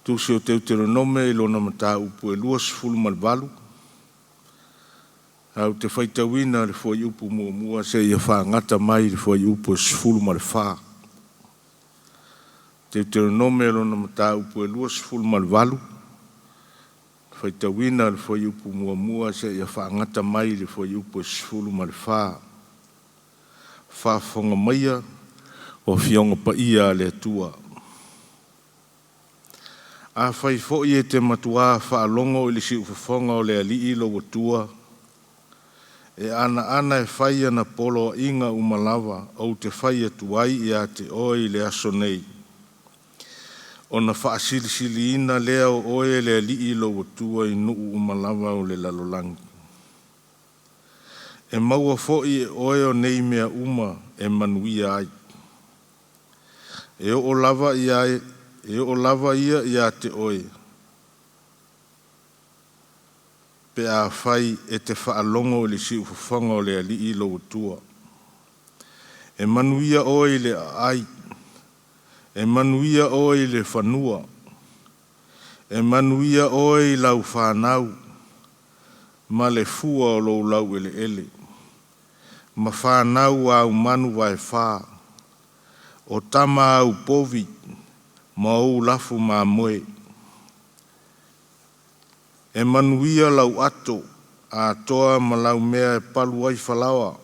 Tusi o Deuteronome ilona mata upu e lua sifulu ma le valu. Au te whaitawina le foi upu mua se ia whaangata mai le foi upu e sifulu ma le wha. Deuteronome ilona mata upu e lua sifulu ma le valu. Whaitawina le foi upu mua se ia whaangata mai le foi upu e sifulu ma le wha. Whafonga maia o fionga pa ia le atua. A whai fōi e te matua whaalongo ili si ufafonga o le ali ilo watua. E ana e whai ana polo inga umalawa au te whai atuai i a te oi le aso nei. O na whaasilisili ina lea o oe le ali ilo watua i nuu umalawa o le lalolangi. E maua fōi e oe o nei mea uma e manuia ai. E o lava ia i a te oe. Pe a whai e te whaalongo ili si ufafanga o le ali ilo utua. E manuia oe le ai. E manuia oe le whanua. E manuia oe lau whanau. Ma le fua o lo lau ele. Ma whanau au manu vai wha. O tama au povi. Ma ou lafu ma moe. E manuia lau ato, a toa ma lau mea e palu ai whalawa.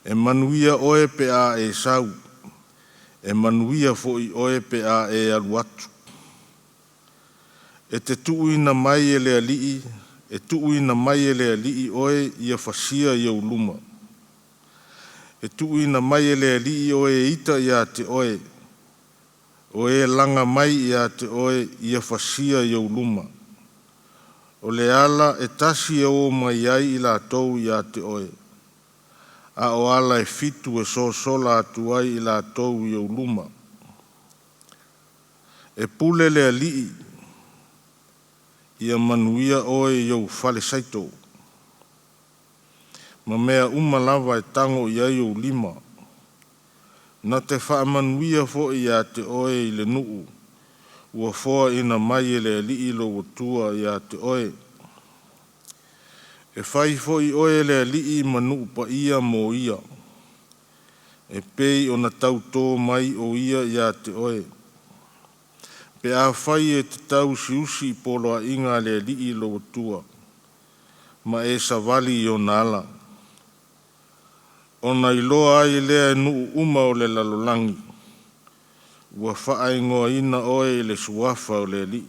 E manuia oe pe a e sau. E manuia foi oe pe a e alu atu. E te tuuina mai e le alii, e tuuina mai e le alii oe ia fasia i au luma. E tuuina mai e le alii oe ita ia te oe. O e langa mai ia te oe ia fasia i au luma. O le ala e tasi e o mai ai i la tou ia te oe. A o ala e fitu e so sola atu ai i la tou i au luma. E pule le alii ia manuia oe i au fale saito. Ma mea umalawa e tango i ai au lima. Na te whaamanuia fo i a te oe i le nuu. Ua foa ina mai e le alii lo watua i a te oe. E whai fo i oe le alii manu pa ia mo ia. E pei o na tau tō mai o ia i a te oe. Pe a whai e te tau si usi polo a inga le alii lo watua. Ma e savali i o nala. O na iloa ai lea e nuu uma o le lalolangi. Ua whaai ngoa ina oe le suafa o le alii.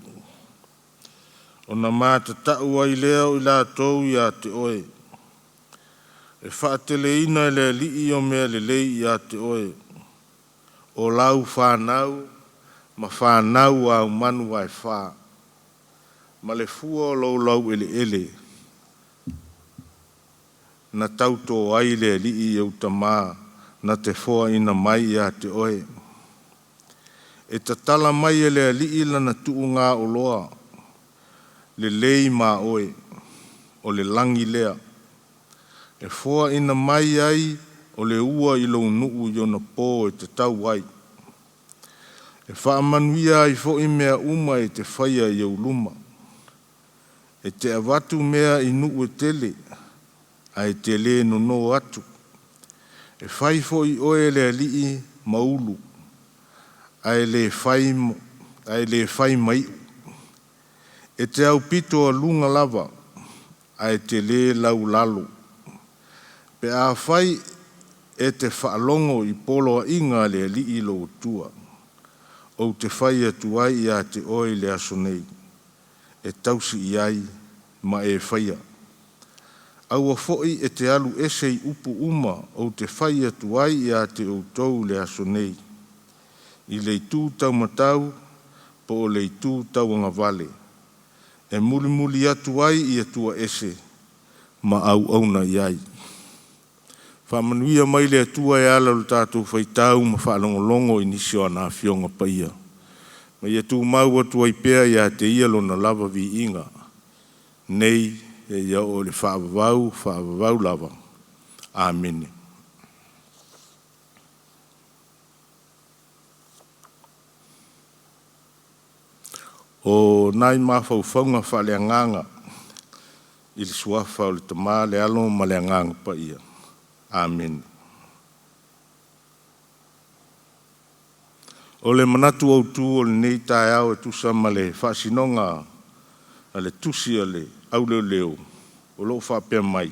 O na māta tau ai lea o la tau i a te oe. E whaatele ina le alii o mea le lei i a te oe. O lau whanau, ma whanau au manu ai wha. Ma le fua o lau ele. Na tauto ai le alii i au tamā, na te foa ina mai i a te oe. E tatala mai e le alii lana tuu ngā o loa. Le lei mā oe, o le langi lea. E foa ina mai ai, o le ua i lau nuu i ona pō e te tau ai. E whaamanuia ai fo i mea uma e te whaia i au luma. E te avatu mea i nuu e tele, ai te le no no atu. E whai fo i oe le alii maulu, ai le whai mai. E te au pito a lunga lava, ai te le lau lalo. Pe a whai e te whaalongo i polo a inga le alii lo tua. O te whai atu ai i a te oe le aso nei. E tausi i ai, ma e whaia. Aua fo'i e te alu ese i upu uma o te whai atu ai i a te outou le aso nei. I le tū tau matau, po o le tū tau anga vale. E muli atu ai i atua ese, ma au na i ai. Whamanuia mai le atua e ala lo tātou whaitau ma whaalongolongo i nisio ana fionga paia. Ma i atu mau atua i pēa i a te ia lo na lava vi inga. Nei, e ia o le whaavavau lava. Amen. O nai mawhauwhaunga whaleanganga i le suafa o le tamā le alo ma leanganga pa ia. Amen. O le manatu au tū o le nei tae au e tusa ma le whaasinonga a le tusi a le au leo leo o lo whaapea mai.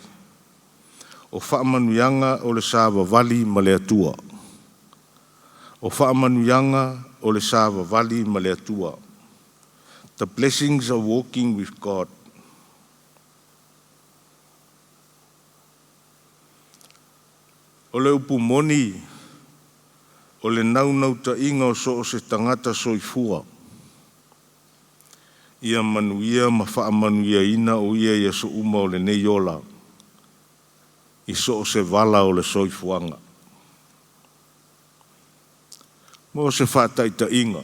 O whaamanuianga o le sāwa vali ma le atua. O whaamanuianga o le sāwa vali ma le atua. The blessings of walking with God. O le upu moni, o le nau ta inga o so o se tangata soifua. Ia manuia ma wha manuia ina o ia so uma o le neiola. I so o se vala o le soifuanga. Mo se whaatai ta inga.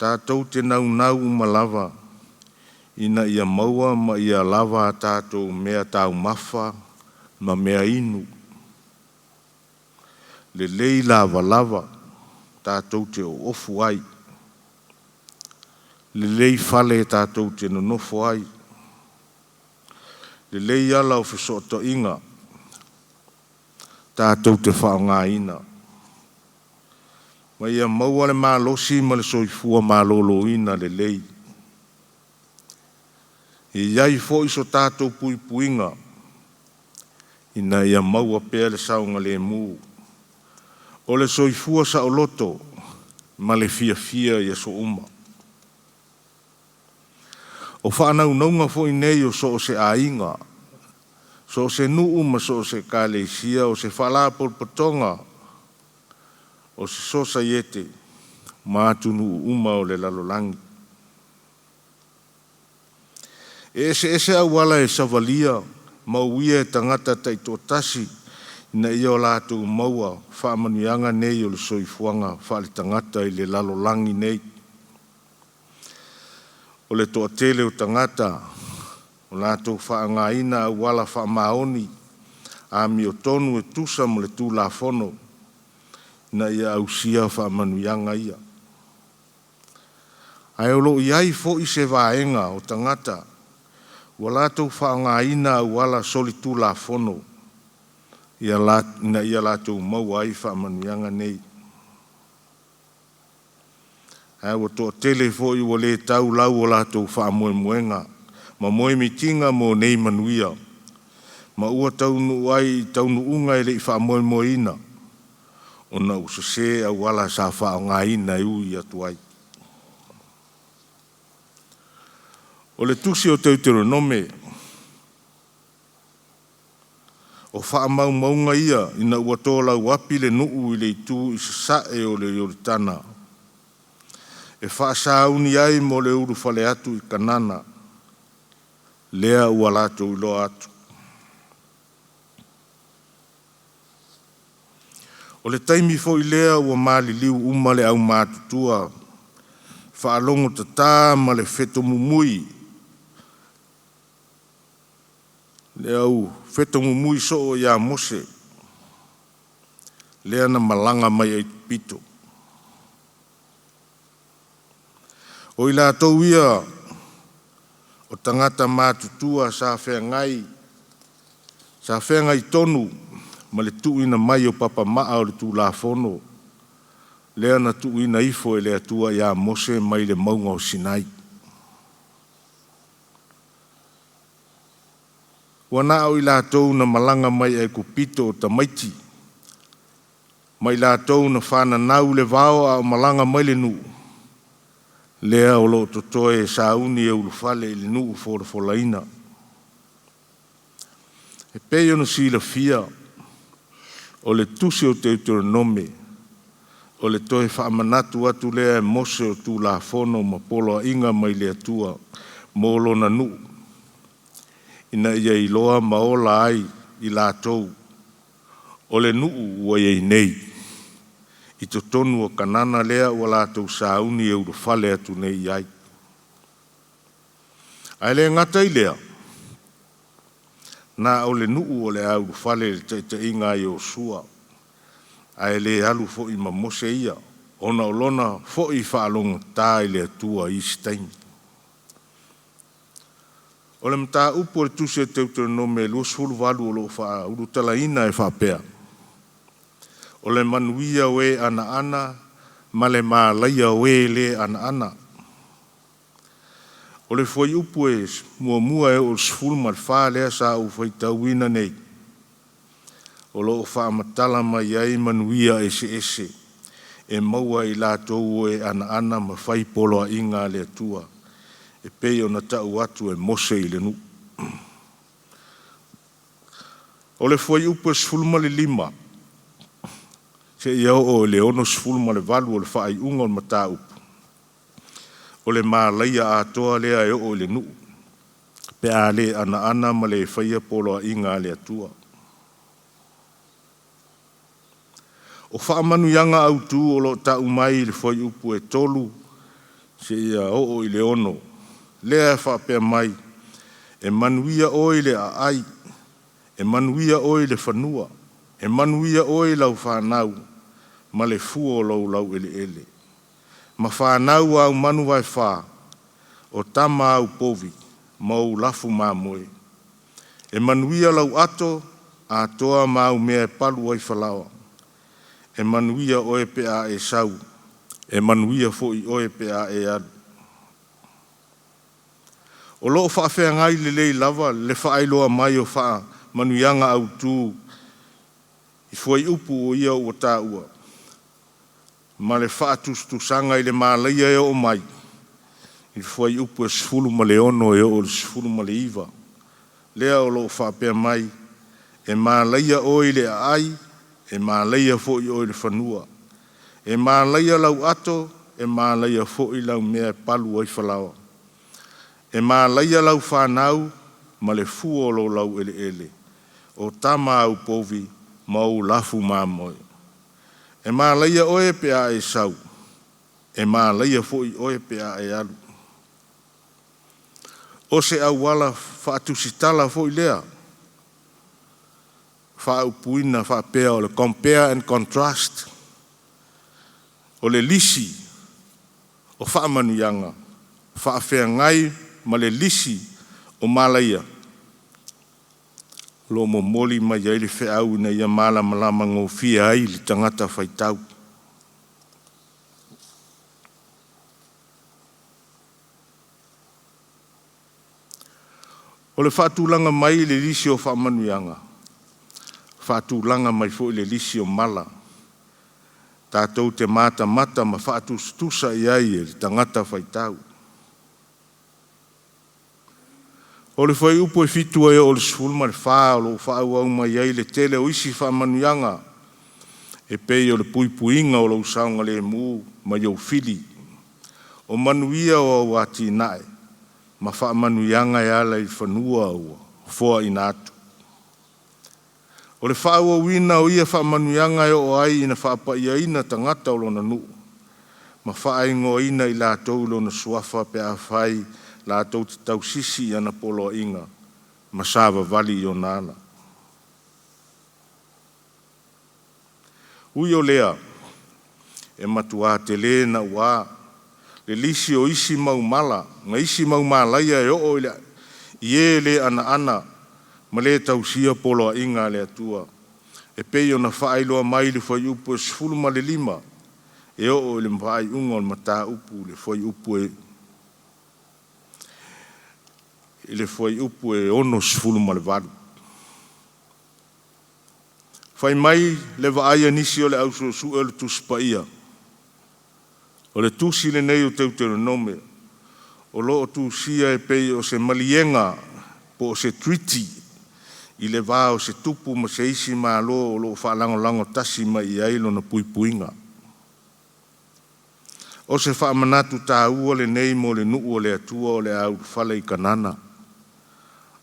Tātou te nau ma lava. Ina ia maua ma ia lava tātou mea tau mafa ma mea inu. Le lei lava tātou te o ofu ai. Le lei fale tātou te nonofo ai. Le lei ala o whesoto inga. Tātou te whaonga ina. Ma ia maua le mālosi ma le soifua mālolo ina le lei. I iai fo iso tātou pui puinga. Ina ia maua pēr le saunga le mū. O le soifua sa o loto, ma le fia ia so uma. O whaanau naunga fo i nei o so o se ainga. So o se nuu ma so o se kāleisia, o se whalapol patonga. O se sosa iete, mātunu uma o le lalolangi. Ese awala e savalia, mauia e tangata taito tasi, na ia o lātou maua, whaamanuianga nei o le soifuanga, whaale tangata i le lalolangi nei. O le toa tele o tangata, o lātou whaangaina awala whaamaoni, a mi o tonu e tusa mo le tū la fono, na ia ausia whaamanuianga ia. Ai o lo iai fo i se vaenga o tangata, ua lātou whaangaina awala soli tū la fono, na ia lātou mau ai whaamanuianga nei. Ai o tō tele fo i o le tau lau o lātou whaamoemoenga, ma moe mitinga mo nei manuia, ma ua taunu ai taunu unga e le i whaamoemoeina, o na usase awala sa whaangaina i ui atu ai. O le tusi o Deuteronome, o whaamaumaunga ia ina ua tōla wapi le nuu i le itu i sae o le Yoritana. E whaasauni ai mo le uru whale atu i kanana, lea ua lato i loa atu. O le taimi fo i lea ua maali liu uma le au mātutua, whaalongo tatā ma le wheto mumui, le au wheto mumui so o ia mose, lea na malanga mai ai pito. O i lātou ia, o tangata mātutua sa whengai tonu, ma le tuuina mai o papa maa o le tū la fono, lea na tuuina ifo e le atua ia mose mai le maunga o Sinai. Wana o i lātou na malanga mai e kupito o tamaiti, mai lātou na whana nau le vao a malanga mai le nuu, lea o lo totoe sa uni e ulufale i le nuu fora folaina. E peio na sila fia, o le tusi o Deuteronome, o le toe whaamanatu atu lea e mose o tū la fono ma polo a inga mai le atua, molo na nuu. Ina ia i loa maola ai i lātou, o le nuu ua iei nei, i to tonu o kanana lea ua lātou sauni e urufale atu nei ai. Ai le ngata i lea, na o le nuu o le au fale te inga i o sua. Ai le alu fo i mamose ia ona olona fo I whaalonga tā I le atua I staimi. O le mta upo le tuse Deuteronome lua sulu walu o lo wha urutala ina e whapea. O le manuia we ana ma le laia we le ana. O le foi upo e mua e o sfulu ma le wha lea sa u whaitauina nei. O lo wha matala mai ai manuia ese. E maua I lātou e ana ma whai polo a inga le atua. E pei o na tau atu e mose I le nu. O le foi upo e sfulma le 5. Se iau o le ono sfulma le valu o le whaai unga o le mata upo. O le laia atoa lea e o le nu. Pe a le ana ma le whaia polo a inga le atua. O whaamanu yanga au tu o lo tau mai le foi upo e tolu. Se ia o I le ono. Lea whapea mai, e manuia oi le ai, e manuia oi le whanua, e manuia oi lau whanau, ma le fuo lau ele. Ma whanau au manu vai wha, o tama au povi, ma au lafu mamoe. E manuia lau ato, a toa ma au mea palu ai whalawa. E manuia oi pe a e sau, e manuia foi oi pe a e adu. O loo whaafea ngai le lei lava, le whaailoa mai o wha manuianga au tū. I fuai upu o ia o tā ua. Ma le whaatusanga I le mālaia e o mai. I fuai upu e sfulu ma le ono e o sfulu ma le iwa. Lea o loo whaapea mai. E mālaia o I le ai, e mālaia fo I o le whanua. E mālaia lau ato, e mālaia fo I lau mea palu ai whalawa. E laia lau whanau, ma le fuo lo lau ele. O tama au povi, ma au lafu mamoe. E laia oe pe a e sau. E laia foi oe pe a e alu. O se au wala whaatusitala foi lea. Whaupuina, whapea o le compare and contrast. O le lisi, o whaamanuianga. Whaafea ngai, ma le lisi o malaia. Lo mo moli mai ai le wheau na ia malama ngō fia ai li tangata whaitau. O le whaatulanga mai le lisi o whaamanuianga. Whaatulanga mai fo le lisi o mala. Tātou te mata ma whaatustusa I ai li tangata whaitau. O le whai upo e fitua e o le sfulma le wha o lo whaau au mai ai le tele o isi whaamanuianga. E pei o le puipuinga o lo usaunga le mu mai au fili. O manuia o au ati nae. Ma whaamanuianga e ala I whanua ua. Fua ina atu. O le whaau o wina o ia whaamanuianga e o ai ina whaapa ia ina tangata o lona nuu. Ma whaingo ina I lātou lona suafa pe a whai la tau te tau sisi ana polo inga, masava vali I o nana. Ui o lea, e matua te le na ua, le lisi o isi mau mala, nga isi mau malaia e o I le ana, ma le tau sia polo inga le atua. E pei o na whaailoa mai le whai upu e sfulu ma le 5, e o le mwhai unga o mata upu le whai upu le foi upu e ono sfulu ma le valu. Whai mai le vaaya nisi o le au su e le tuspa ia. O le tusi le nei o Deuteronome. O lo o tusia e pei o se malienga po o se treaty. I le vaa o se tupu ma se isi ma lo o lo whaalango tasi ma I ailo na puipuinga. O se whaamanatu tā ua le nei mo le nuu o le atua o le au whale I kanana.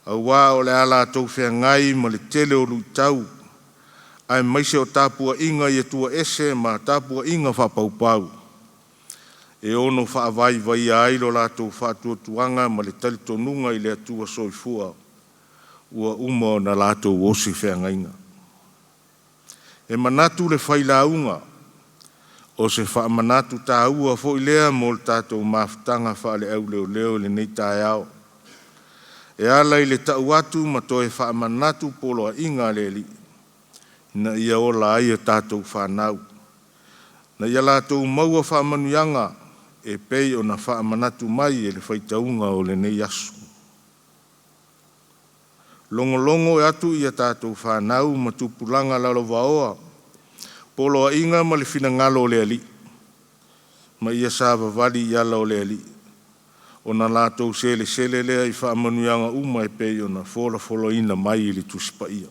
Aua o le ala tau whea ngai ma le tele o lutau. Ai maise o tāpua inga I atua ese ma tāpua inga whapaupau. E ono whaavai vai ailo la tau whaatua tuanga ma le talitonunga I le atua soifua. Ua uma na la tau osi whea ngainga. E manatu le whailaunga. o se whaamanatu tā ua fo i lea mo le tātou mafutanga whaale au leo leo le nei tāi au. E ala i le tau atu ma toe whaamanatu polo a inga le li. Na ia ola ai e tātou whanau. Na ia lātou maua whaamanuianga e pei o na whaamanatu mai e le whaitaunga o le nei asu. Longo e atu ia tātou whanau ma tupulanga lalo vaoa. Polo a inga ma le fina ngalo le ali. Ma ia sāwa vali i ala o le ali. O na lātou sele lea i whaamanuianga uma e pei o na fola ina mai i le tusipa ia.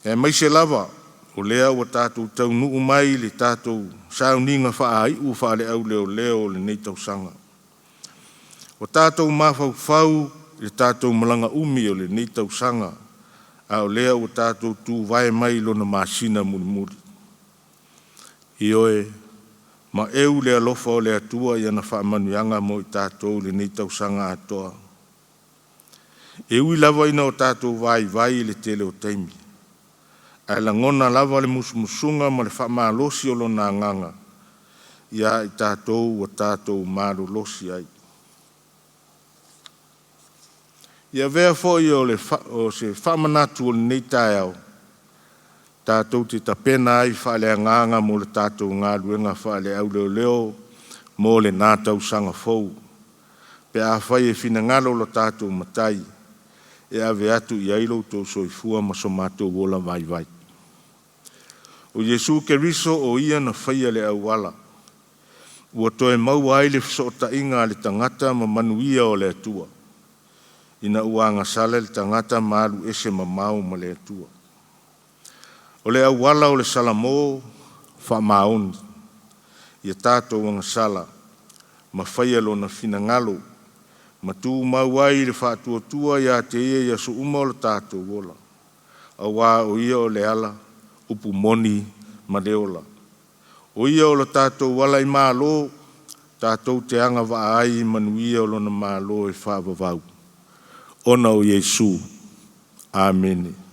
E mai se lava o lea o tātou tau nuu mai le tātou sauninga whaai u whaale au leo le nei tausanga. O tātou mawhau le tātou malanga umi o le nei tausanga a o lea o tātou tū vai mai lona masina muri. I oe, ma eu le alofa o le atua i ana whaamanuianga mo i tātou le nei tausanga atoa. E ui lava ina o tātou vai le tele o taimi. Ai la ngona lava le musumusunga ma le whaamalosi o lona nganga. Ia i tātou o tātou maru losi ai. Ia vea fo i o se whamanatu o nei tai au. Tātou te tapena ai whaale nganga mo le tātou ngā ruenga whaale au leo mo le nātau sanga fau. Pe a whai e whina ngalo lo tātou matai. E ave atu i ailo tō soifua ma so mātou wola vai. O Jesu Keriso o ia na whaia le au wala. Ua toe mau ai le fsota inga le tangata ma manuia o le atua. Ina uanga sale le tangata maru ese mamau ma le atua. O le au wala o le salamo wha maoni. Ia tātou wanga sala. Ma whaia lo na fina ngalo. Ma tū mau ai le whātua ia te ia su uma o le tātou wola. A wā o ia o le ala. Upu moni ma leola. O ia o lo tātou wala i mālo. Tātou te anga wa ai manuia o lona mālo e whaavavau. Ona o Jesu. Amen.